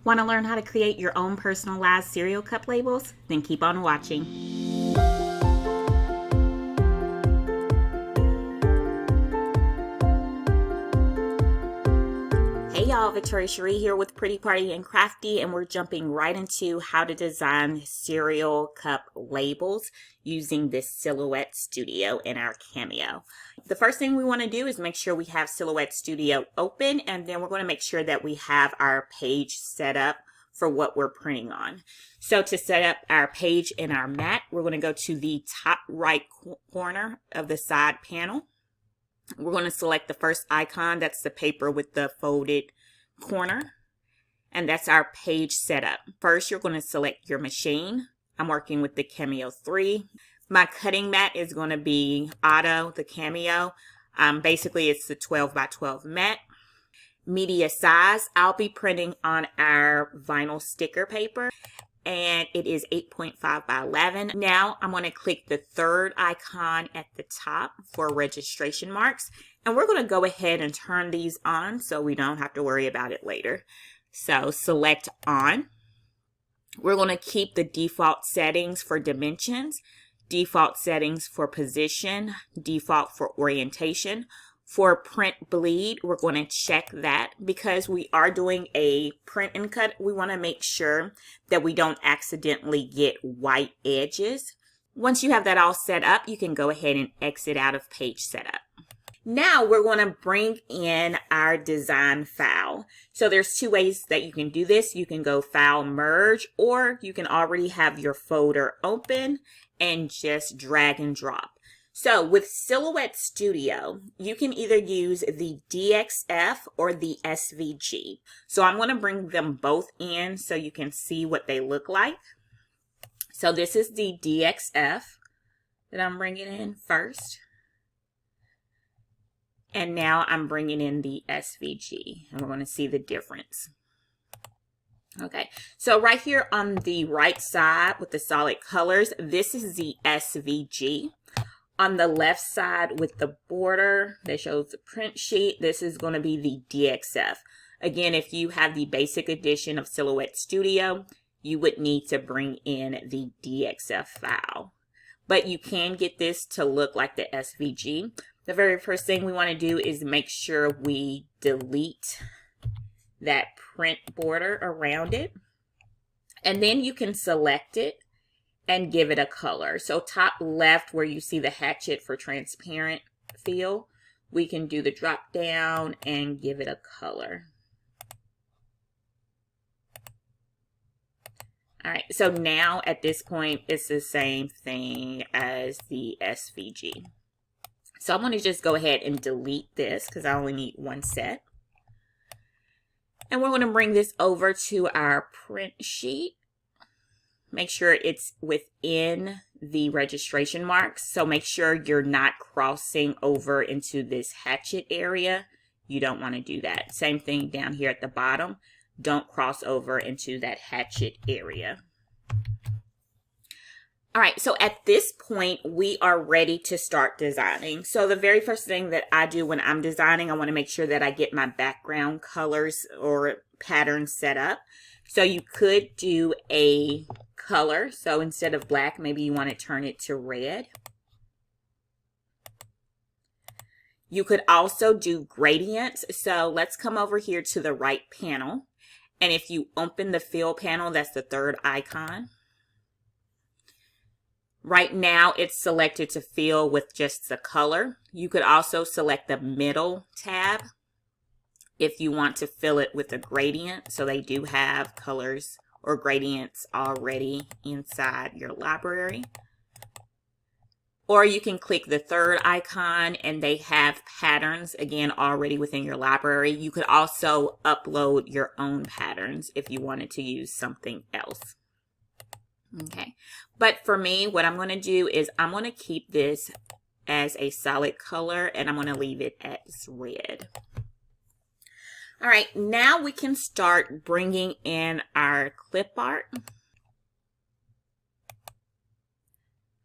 Want to learn how to create your own personalized cereal cup labels? Then keep on watching. Hey y'all, Victoria Cherie here with Pretty Party and Crafty, and we're jumping right into how to design cereal cup labels using this Silhouette Studio in our Cameo. The first thing we want to do is make sure we have Silhouette Studio open, and then we're going to make sure that we have our page set up for what we're printing on. So to set up our page in our mat, we're going to go to the top right corner of the side panel. We're going to select the first icon. That's the paper with the folded corner. And that's our page setup. First, you're going to select your machine. I'm working with the Cameo 3. My cutting mat is going to be Auto, the Cameo. Basically, it's the 12 by 12 mat. Media size, I'll be printing on our vinyl sticker paper. And it is 8.5 by 11. Now I'm going to click the third icon at the top for registration marks. And we're going to go ahead and turn these on so we don't have to worry about it later. So select on. We're going to keep the default settings for dimensions, default settings for position, default for orientation. For print bleed, we're going to check that because we are doing a print and cut. We want to make sure that we don't accidentally get white edges. Once you have that all set up, you can go ahead and exit out of page setup. Now we're going to bring in our design file. So there's two ways that you can do this. You can go file merge, or you can already have your folder open and just drag and drop. So with Silhouette Studio, you can either use the DXF or the SVG. So I'm going to bring them both in so you can see what they look like. So this is the DXF that I'm bringing in first. And now I'm bringing in the SVG, and we're going to see the difference. Okay, so right here on the right side with the solid colors, this is the SVG. On the left side with the border that shows the print sheet, this is going to be the DXF. Again, if you have the basic edition of Silhouette Studio, you would need to bring in the DXF file. But you can get this to look like the SVG. The very first thing we want to do is make sure we delete that print border around it. And then you can select it and give it a color. So top left where you see the hatchet for transparent feel, we can do the drop down and give it a color. All right, so now at this point, it's the same thing as the SVG. So I'm gonna just go ahead and delete this because I only need one set. And we're gonna bring this over to our print sheet. Make sure it's within the registration marks. So make sure you're not crossing over into this hatchet area. You don't want to do that. Same thing down here at the bottom. Don't cross over into that hatchet area. All right, so at this point, we are ready to start designing. So the very first thing that I do when I'm designing, I want to make sure that I get my background colors or patterns set up. So you could do a color. So instead of black, maybe you want to turn it to red. You could also do gradients. So let's come over here to the right panel. And if you open the fill panel, that's the third icon. Right now, it's selected to fill with just the color. You could also select the middle tab if you want to fill it with a gradient. So they do have colors or gradients already inside your library. Or you can click the third icon and they have patterns again already within your library. You could also upload your own patterns if you wanted to use something else. Okay, but for me, what I'm going to do is I'm going to keep this as a solid color and I'm going to leave it as red. All right, now we can start bringing in our clip art.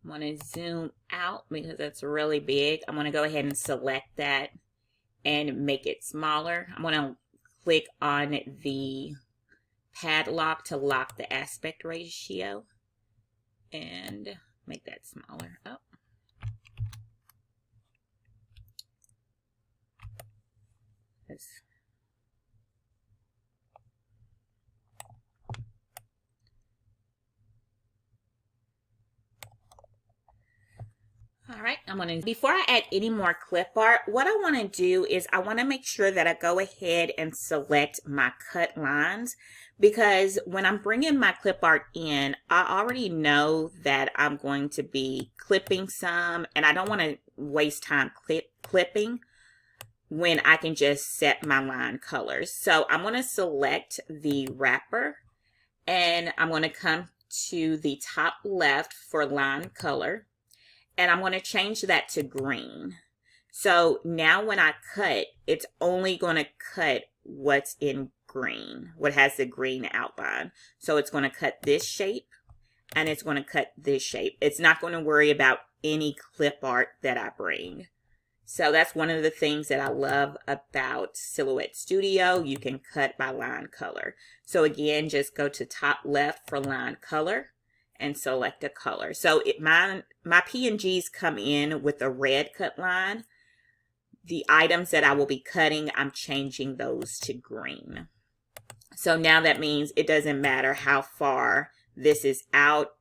I'm going to zoom out because that's really big. I'm going to go ahead and select that and make it smaller. I'm going to click on the padlock to lock the aspect ratio and make that smaller. Oh. All right, before I add any more clip art, what I want to do is I want to make sure that I go ahead and select my cut lines, because when I'm bringing my clip art in, I already know that I'm going to be clipping some, and I don't want to waste time clipping when I can just set my line colors. So I'm going to select the wrapper, and I'm going to come to the top left for line color. And I'm going to change that to green. So now when I cut, it's only going to cut what's in green, what has the green outline. So it's going to cut this shape and it's going to cut this shape. It's not going to worry about any clip art that I bring. So that's one of the things that I love about Silhouette Studio. You can cut by line color. So again, just go to top left for line color and select a color. So my PNGs come in with a red cut line. The items that I will be cutting, I'm changing those to green. So now that means it doesn't matter how far this is out.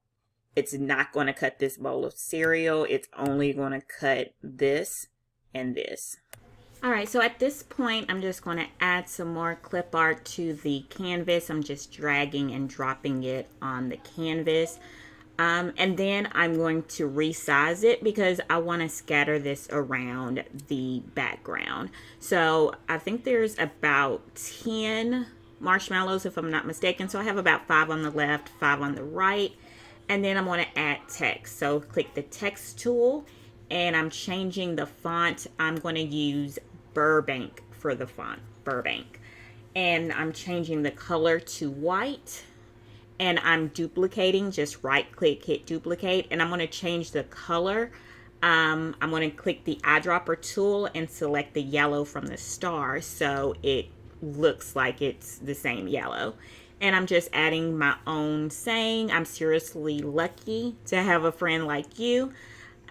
It's not going to cut this bowl of cereal. It's only going to cut this and this. All right, so at this point, I'm just going to add some more clip art to the canvas. I'm just dragging and dropping it on the canvas. And then I'm going to resize it because I want to scatter this around the background. So I think there's about 10 marshmallows, if I'm not mistaken. So I have about 5 on the left, 5 on the right. And then I'm going to add text. So click the text tool, and I'm changing the font. I'm going to use Burbank for the font, Burbank. And I'm changing the color to white, and I'm duplicating, just right click, hit duplicate, and I'm going to change the color. I'm going to click the eyedropper tool and select the yellow from the star so it looks like it's the same yellow. And I'm just adding my own saying, I'm seriously lucky to have a friend like you.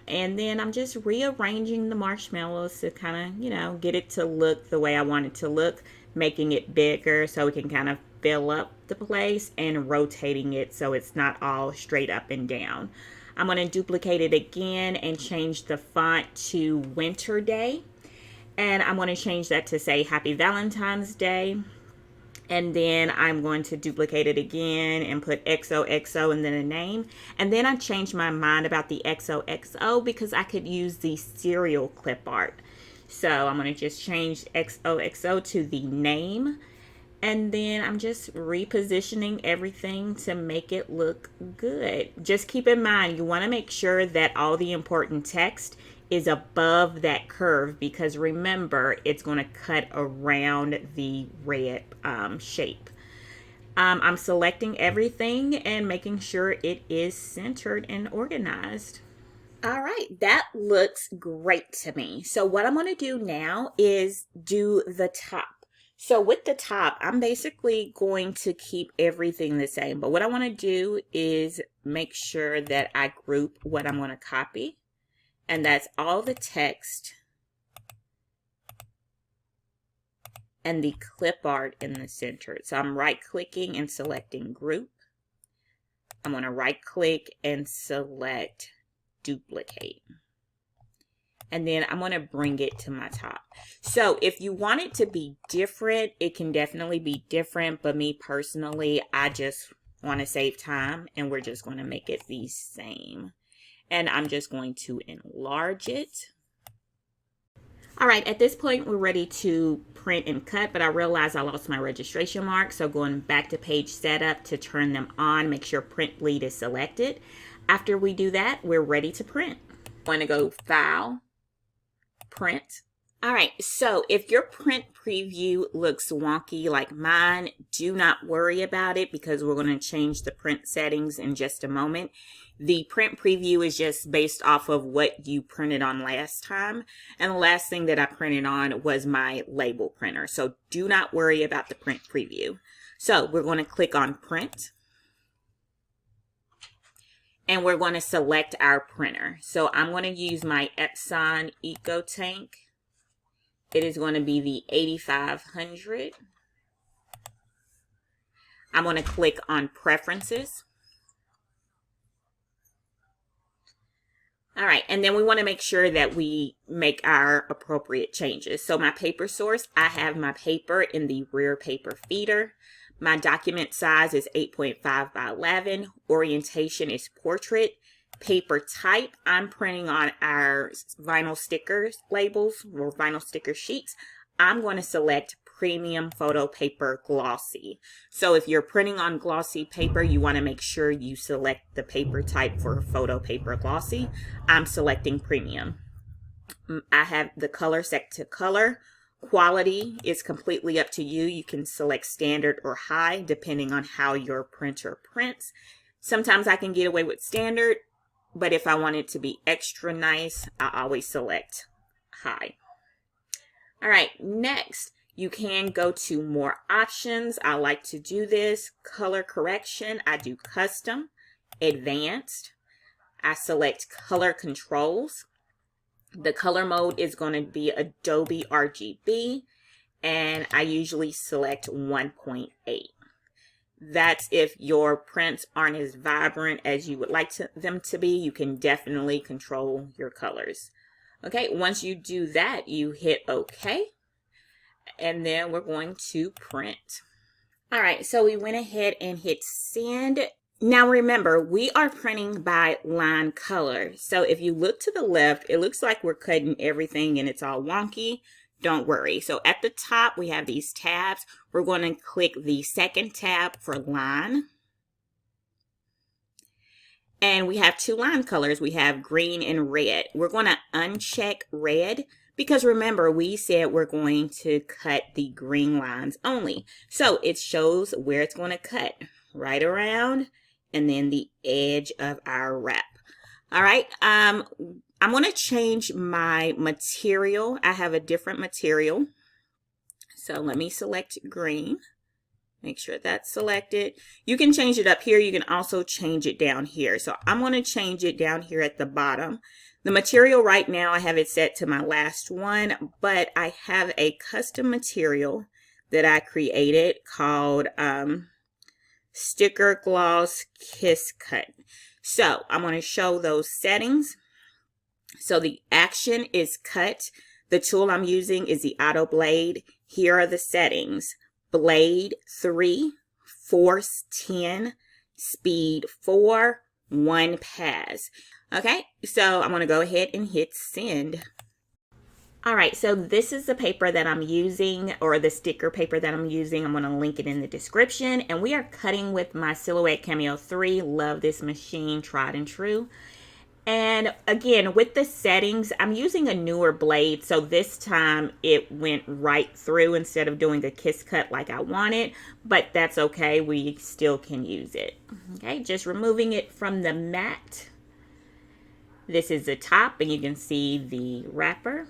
And then I'm just rearranging the marshmallows to kind of, you know, get it to look the way I want it to look, making it bigger so it can kind of fill up the place, and rotating it so it's not all straight up and down. I'm going to duplicate it again and change the font to Winter Day. And I'm going to change that to say Happy Valentine's Day. And then I'm going to duplicate it again and put XOXO and then a name. And then I changed my mind about the XOXO because I could use the cereal clip art. So I'm going to just change XOXO to the name. And then I'm just repositioning everything to make it look good. Just keep in mind, you want to make sure that all the important text is above that curve, because remember, it's going to cut around the red shape. I'm selecting everything and making sure it is centered and organized. All right, that looks great to me. So what I'm going to do now is do the top. So with the top, I'm basically going to keep everything the same. But what I want to do is make sure that I group what I'm going to copy. And that's all the text and the clip art in the center. So I'm right clicking and selecting group. I'm going to right click and select duplicate. And then I'm going to bring it to my top. So if you want it to be different, it can definitely be different. But me personally, I just want to save time, and we're just going to make it the same. And I'm just going to enlarge it. All right, at this point, we're ready to print and cut, but I realized I lost my registration mark. So going back to page setup to turn them on, make sure print lead is selected. After we do that, we're ready to print. I'm going to go File, Print. All right, so if your print preview looks wonky like mine, do not worry about it, because we're going to change the print settings in just a moment. The print preview is just based off of what you printed on last time. And the last thing that I printed on was my label printer. So do not worry about the print preview. So we're going to click on print. And we're going to select our printer. So I'm going to use my Epson EcoTank. It is going to be the 8500. I'm going to click on Preferences. All right, and then we want to make sure that we make our appropriate changes. So my paper source, I have my paper in the rear paper feeder. My document size is 8.5 by 11. Orientation is portrait. Paper type, I'm printing on our vinyl stickers labels or vinyl sticker sheets. I'm going to select Premium Photo Paper Glossy. So if you're printing on glossy paper, you want to make sure you select the paper type for Photo Paper Glossy. I'm selecting Premium. I have the color set to color. Quality is completely up to you. You can select standard or high depending on how your printer prints. Sometimes I can get away with standard, but if I want it to be extra nice, I always select high. All right, next you can go to more options. I like to do this. Color correction, I do custom, advanced. I select color controls. The color mode is going to be Adobe RGB, and I usually select 1.8. That's if your prints aren't as vibrant as you would like them to be. You can definitely control your colors. Okay, once you do that, you hit OK, and then we're going to print. All right, so we went ahead and hit send. Now remember, we are printing by line color. So if you look to the left, it looks like we're cutting everything and it's all wonky. Don't worry. So at the top, we have these tabs. We're going to click the second tab for line. And we have two line colors. We have green and red. We're going to uncheck red because remember, we said we're going to cut the green lines only. So it shows where it's going to cut, right around, and then the edge of our wrap. All right, I'm going to change my material. I have a different material. So let me select green. Make sure that's selected. You can change it up here. You can also change it down here. So I'm going to change it down here at the bottom. The material right now, I have it set to my last one, but I have a custom material that I created called Sticker Gloss Kiss Cut. So I'm going to show those settings. So the action is cut. The tool I'm using is the Auto Blade. Here are the settings. Blade 3, force 10, speed 4, 1 pass. Okay, so I'm going to go ahead and hit send. All right, so this is the paper that I'm using, or the sticker paper that I'm using. I'm going to link it in the description. And we are cutting with my Silhouette Cameo 3. Love this machine, tried and true. And again, with the settings, I'm using a newer blade. So this time it went right through instead of doing a kiss cut like I wanted. But that's okay. We still can use it. Okay, just removing it from the mat. This is the top, and you can see the wrapper.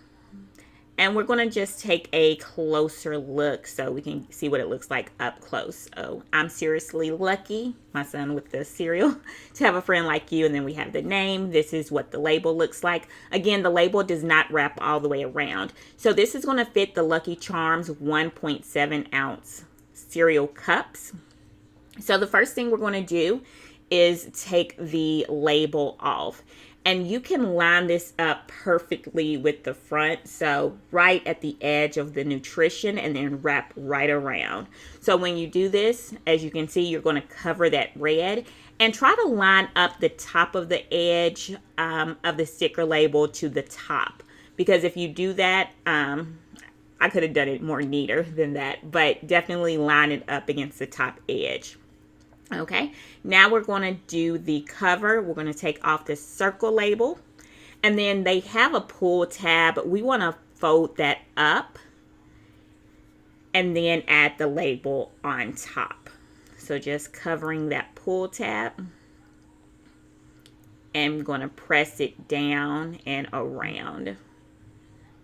And we're going to just take a closer look so we can see what it looks like up close. Oh, I'm seriously lucky, my son with the cereal, to have a friend like you. And then we have the name. This is what the label looks like. Again, the label does not wrap all the way around. So this is going to fit the Lucky Charms 1.7 ounce cereal cups. So the first thing we're going to do is take the label off. And you can line this up perfectly with the front. So right at the edge of the nutrition, and then wrap right around. So when you do this, as you can see, you're going to cover that red and try to line up the top of the edge of the sticker label to the top. Because if you do that, I could have done it more neater than that, but definitely line it up against the top edge. Okay, now we're going to do the cover. We're going to take off the circle label, and then they have a pull tab. We want to fold that up and then add the label on top. So just covering that pull tab, and I'm going to press it down and around.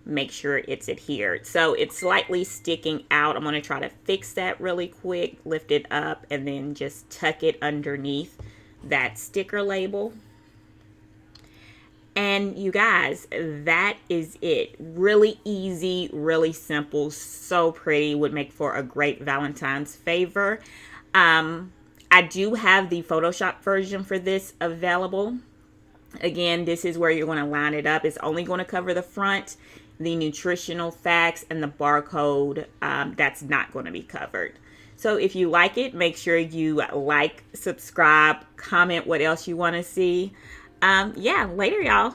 make sure it's adhered. So it's slightly sticking out. I'm going to try to fix that really quick, lift it up, and then just tuck it underneath that sticker label. And you guys, that is it. Really easy, really simple, so pretty. Would make for a great Valentine's favor. I do have the Photoshop version for this available. Again, this is where you're going to line it up. It's only going to cover the front, the nutritional facts, and the barcode. That's not going to be covered. So if you like it, make sure you like, subscribe, comment what else you want to see. Yeah, later, y'all.